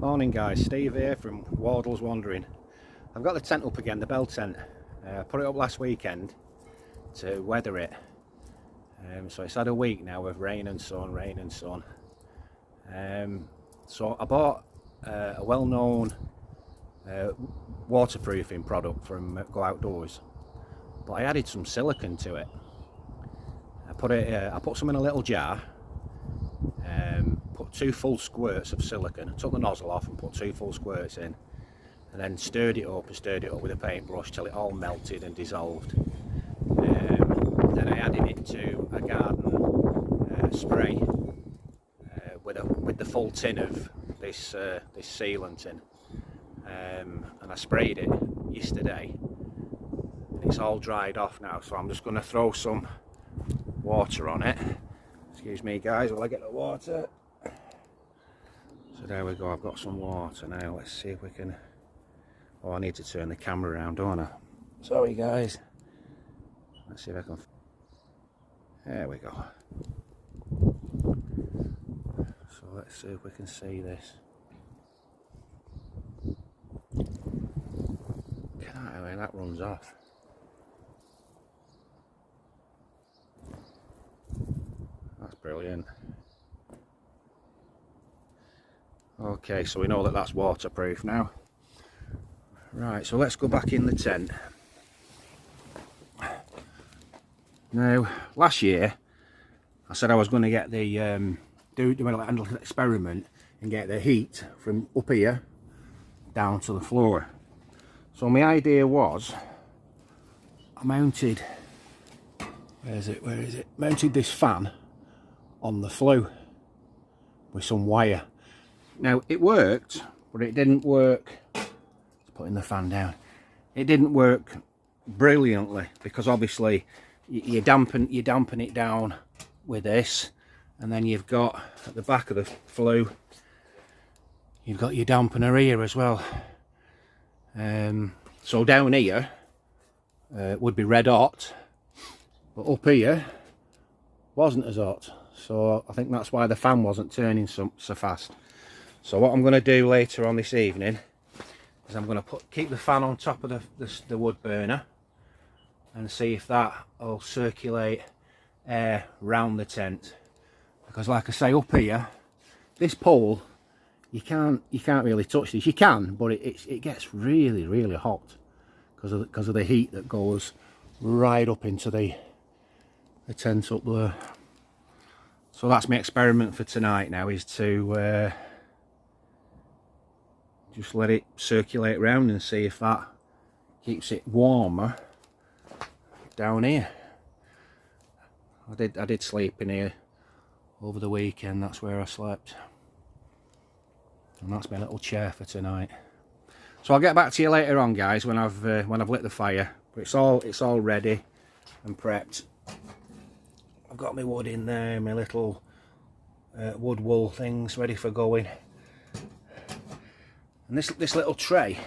Morning guys, Steve here from Wardle's Wandering. I've got the tent up again, the Belltent. I put it up last weekend to weather it. So it's had a week now of rain and sun. So I bought a well-known waterproofing product from Go Outdoors, but I added some silicone to it. I put some in a little jar, put 2 full squirts of silicone, took the nozzle off and put 2 full squirts in, and then stirred it up with a paintbrush till it all melted and dissolved. Then I added it to a garden spray with the full tin of this sealant in, and I sprayed it yesterday. It's all dried off now, so I'm just going to throw some water on it. Excuse me guys while I get the water. So there we go, I've got some water now. Let's see if we can... Oh, I need to turn the camera around, don't I? Sorry guys. Let's see if I can... There we go. So let's see if we can see this. I mean, that runs off. That's brilliant. Okay, so we know that that's waterproof now. Right, so let's go back in the tent. Now, last year I said I was going to get the do a little experiment and get the heat from up here down to the floor. So my idea was, I mounted, where is it? Mounted this fan on the flue with some wire. Now it worked, but it didn't work. Just putting the fan down. It didn't work brilliantly because obviously you dampen it down with this, and then you've got at the back of the flue, you've got your dampener here as well. So down here would be red hot, but up here wasn't as hot. So I think that's why the fan wasn't turning so fast. So what I'm going to do later on this evening is I'm going to keep the fan on top of the wood burner and see if that will circulate air round the tent. Because like I say, up here, this pole, you can't really touch this. You can, but it gets really hot because of the heat that goes right up into the tent up there. So that's my experiment for tonight now, is to just let it circulate around and see if that keeps it warmer down here. I did sleep in here over the weekend. That's where I slept, and that's my little chair for tonight. So I'll get back to you later on guys when I've lit the fire. But it's all ready and prepped. I've got my wood in there, my little wood wool things ready for going. And this little tray,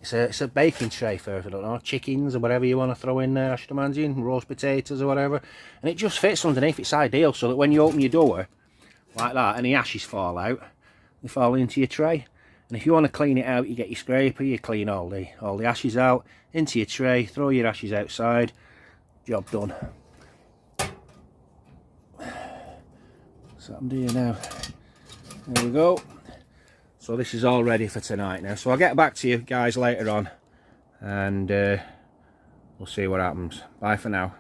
it's a baking tray for, I don't know, chickens or whatever you want to throw in there, I should imagine, roast potatoes or whatever. And it just fits underneath. It's ideal, so that when you open your door like that and the ashes fall out, they fall into your tray. And if you want to clean it out, you get your scraper, you clean all the ashes out into your tray, throw your ashes outside, job done. So I'm doing now. There we go. So this is all ready for tonight now. So I'll get back to you guys later on, and we'll see what happens. Bye for now.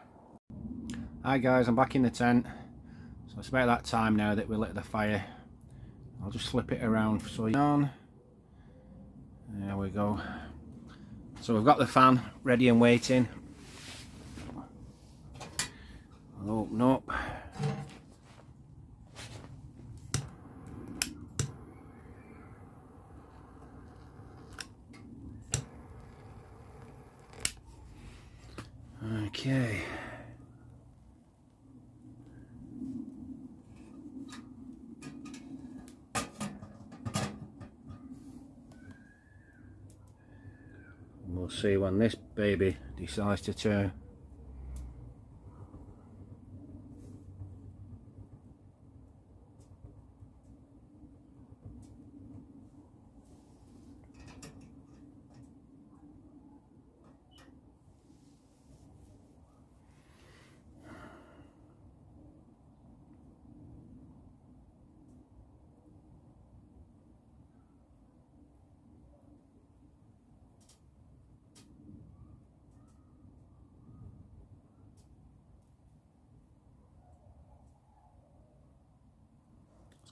Hi guys, I'm back in the tent. So it's about that time now that we lit the fire. I'll just flip it around so you're on. There we go. So we've got the fan ready and waiting. I'll open up. Okay. We'll see when this baby decides to turn.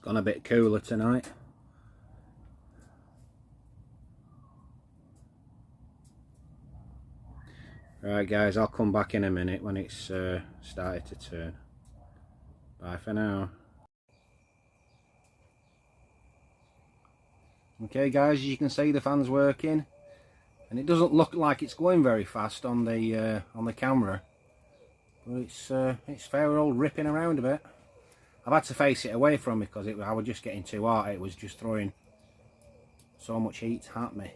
gone a bit cooler tonight. Right guys, I'll come back in a minute when it's started to turn. Bye for now. Okay guys, as you can see, the fan's working, and it doesn't look like it's going very fast on the camera, but it's fair old ripping around a bit. I've had to face it away from me because I was just getting too hot. It was just throwing so much heat at me.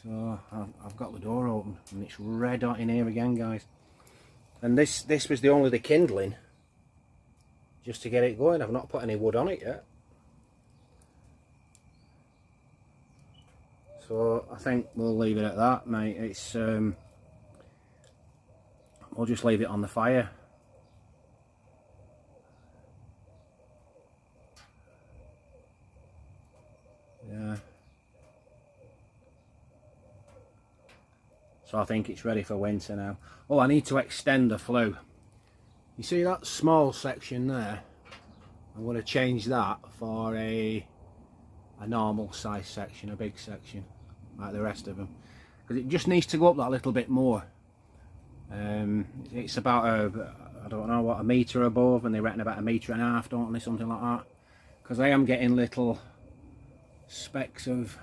So I've got the door open and it's red hot in here again, guys. And this was only the kindling just to get it going. I've not put any wood on it yet. So I think we'll leave it at that, mate. It's we'll just leave it on the fire. Yeah. So I think it's ready for winter now. Oh, I need to extend the flue. You see that small section there? I'm going to change that for a normal size section, a big section, like the rest of them, because it just needs to go up that little bit more. It's about I don't know what, a metre above, and they reckon about 1.5 meters, don't they, something like that. Because I am getting little specks of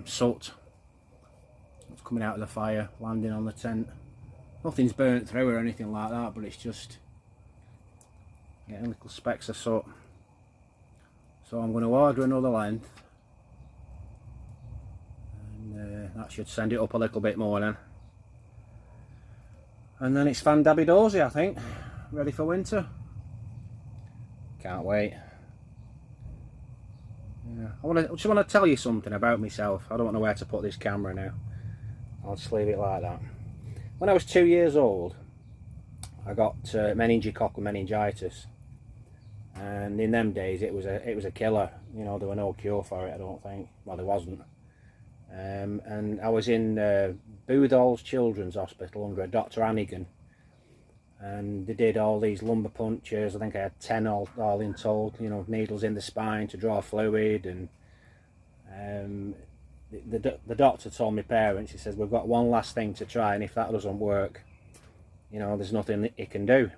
soot that's coming out of the fire, landing on the tent. Nothing's burnt through or anything like that, but it's just getting little specks of soot. So I'm going to order another length, and that should send it up a little bit more then. And then it's fan dabby dozy, I think, ready for winter. Can't wait. Yeah, I just want to tell you something about myself. I don't know where to put this camera now. I'll just leave it like that. When I was 2 years old, I got meningococcal meningitis, and in them days it was a killer. You know, there were no cure for it, I don't think. Well, there wasn't. And I was in Boothall's Children's Hospital under a Dr. Hannigan, and they did all these lumbar punctures. I think I had 10 all in total, you know, needles in the spine to draw fluid. And the doctor told my parents, he says, we've got one last thing to try, and if that doesn't work, you know, there's nothing that you can do.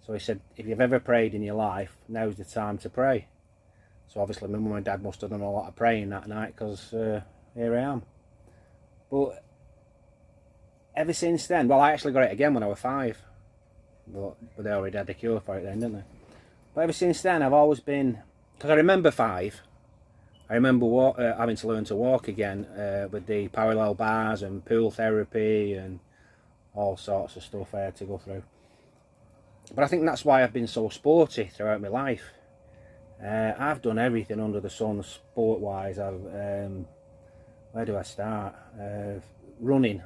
So he said, if you've ever prayed in your life, now's the time to pray. So obviously my mum and dad must have done a lot of praying that night, because here I am. But ever since then, well, I actually got it again when I was 5. But they already had the cure for it then, didn't they? But ever since then, I've always been, because I remember 5. I remember having to learn to walk again with the parallel bars and pool therapy and all sorts of stuff I had to go through. But I think that's why I've been so sporty throughout my life. I've done everything under the sun sport-wise. Where do I start? Running.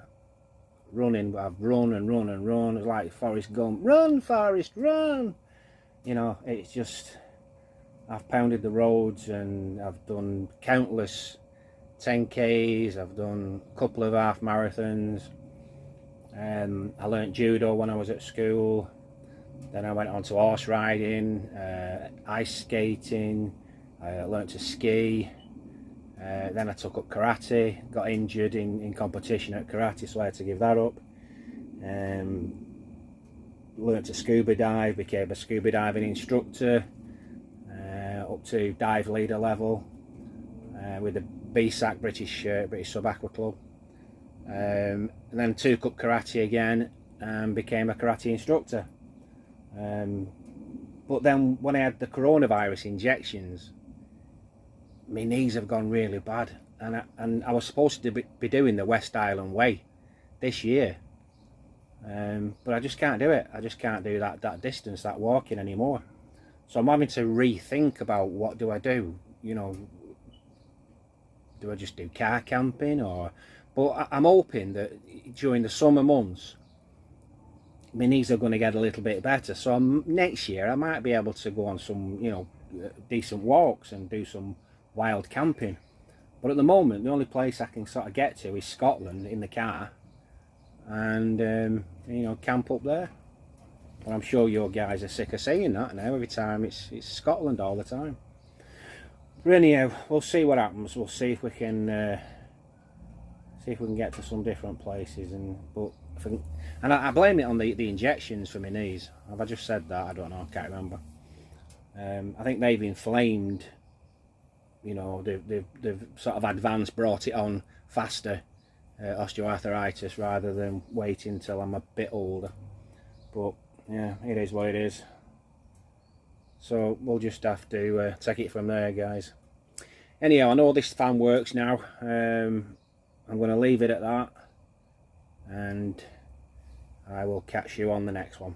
I've run and run and run. It's like Forrest Gump. Run, Forrest, run! You know, it's just, I've pounded the roads, and I've done countless 10Ks. I've done a couple of half marathons. I learnt judo when I was at school. Then I went on to horse riding, ice skating. I learnt to ski. Then I took up karate, got injured in competition at karate, so I had to give that up. Learnt to scuba dive, became a scuba diving instructor, up to dive leader level with the BSAC, British Sub Aqua Club. And then took up karate again and became a karate instructor. But then when I had the coronavirus injections, my knees have gone really bad, and I was supposed to be doing the West Island Way this year, but I just can't do it. I just can't do that distance, that walking anymore. So I'm having to rethink about what do I do. You know, do I just do car camping, or? But I'm hoping that during the summer months, my knees are going to get a little bit better. So next year I might be able to go on some, you know, decent walks and do some wild camping. But at the moment, the only place I can sort of get to is Scotland in the car, and you know, camp up there. And I'm sure your guys are sick of saying that now. Every time it's Scotland all the time. But anyhow, we'll see what happens. We'll see if we can get to some different places. And I blame it on the injections for my knees. Have I just said that? I don't know. I can't remember. I think they've inflamed. You know, they've sort of advanced, brought it on faster, osteoarthritis, rather than waiting till I'm a bit older. But yeah, it is what it is. So we'll just have to take it from there, guys. Anyhow, I know this fan works now. I'm going to leave it at that, and I will catch you on the next one.